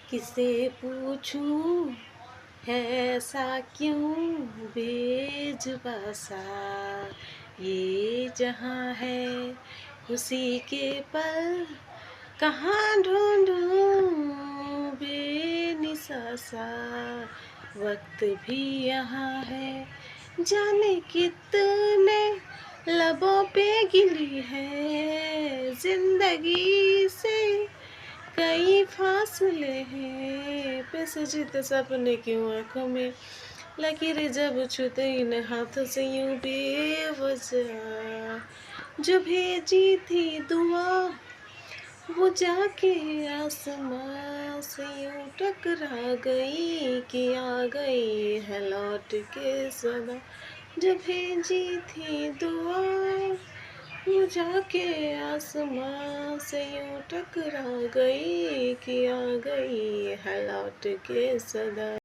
किसे पूछूं है ऐसा क्यों बेजुबां सा ये जहां है उसी के पल कहाँ ढूंढूं बेनिसा सा वक्त भी यहाँ है जाने कितने लबों पे गिली है जिंदगी से कई फासले हैं पे सजते सपने क्यों आंखों में लकीरें जब छूते इन हाथों से यूं बेवजह जो भेजी थी दुआ वो जाके आसमां से यूं टकरा गई कि आ गई है लौट के सदा जो भेजी थी दुआ वो जाके आसमां से यूं टकरा गई कि आ गई है लौट के सदा।